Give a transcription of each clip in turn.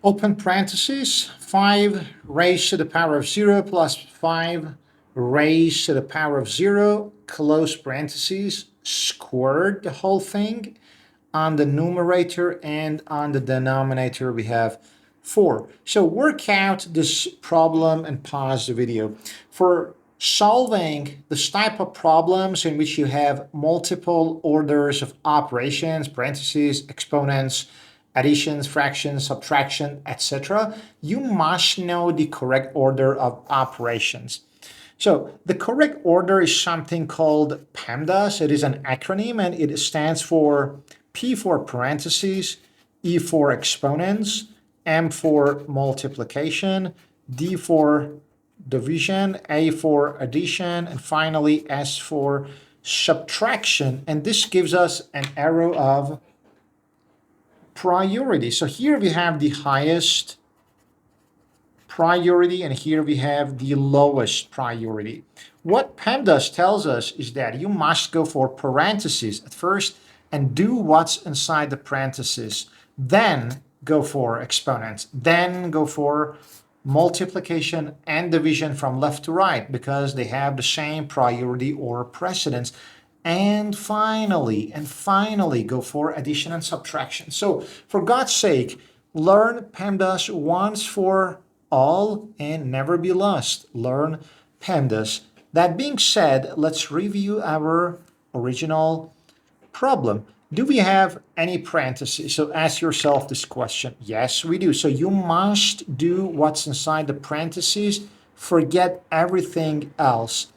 Open parentheses, 5 raised to the power of 0 plus 5 raised to the power of 0, close parentheses, squared the whole thing. On the numerator and on the denominator, we have 4. So work out this problem and pause the video. For solving this type of problems in which you have multiple orders of operations, parentheses, exponents, additions, fractions, subtraction, etc., you must know the correct order of operations. So the correct order is something called PEMDAS. It is an acronym and it stands for P for parentheses, E for exponents, M for multiplication, D for division, A for addition, and finally S for subtraction. And this gives us an arrow of priority. So here we have the highest priority, and here we have the lowest priority. What PEMDAS tells us is that you must go for parentheses at first and do what's inside the parentheses. Then go for exponents. Then go for multiplication and division from left to right because they have the same priority or precedence. And finally, go for addition and subtraction. So for God's sake, learn PEMDAS once for all and never be lost. Learn PEMDAS. That being said, let's review our original problem. Do we have any parentheses? So ask yourself this question. Yes, we do. So you must do what's inside the parentheses. Forget everything else.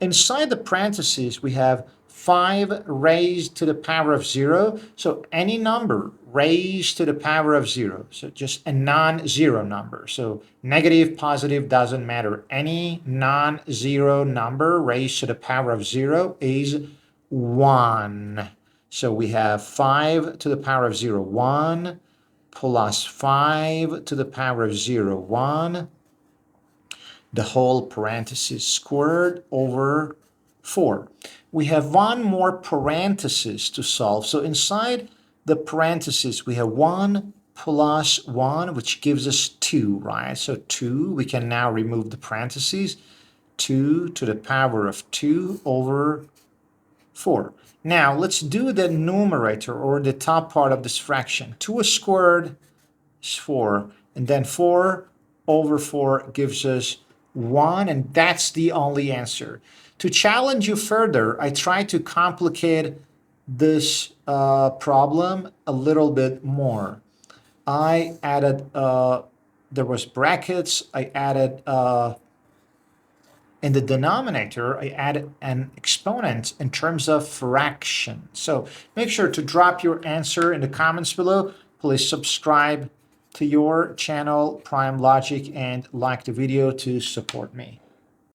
Inside the parentheses, we have 5 raised to the power of 0. So any number raised to the power of 0. So just a non-zero number. So negative, positive, doesn't matter. Any non-zero number raised to the power of 0 is 1. So we have 5 to the power of 0, 1, plus 5 to the power of 0, 1, the whole parenthesis squared over 4. We have one more parenthesis to solve. So inside the parenthesis, we have 1 plus 1, which gives us 2, right? So 2, we can now remove the parentheses. 2 to the power of 2 over 4. Now, let's do the numerator, or the top part of this fraction. 2 squared is 4, and then 4 over 4 gives us 1, and that's the only answer. To challenge you further, I tried to complicate this problem a little bit more. I added, there was brackets, I added, in the denominator, I added an exponent in terms of fraction. So make sure to drop your answer in the comments below. Please subscribe to your channel, Prime Logic, and like the video to support me.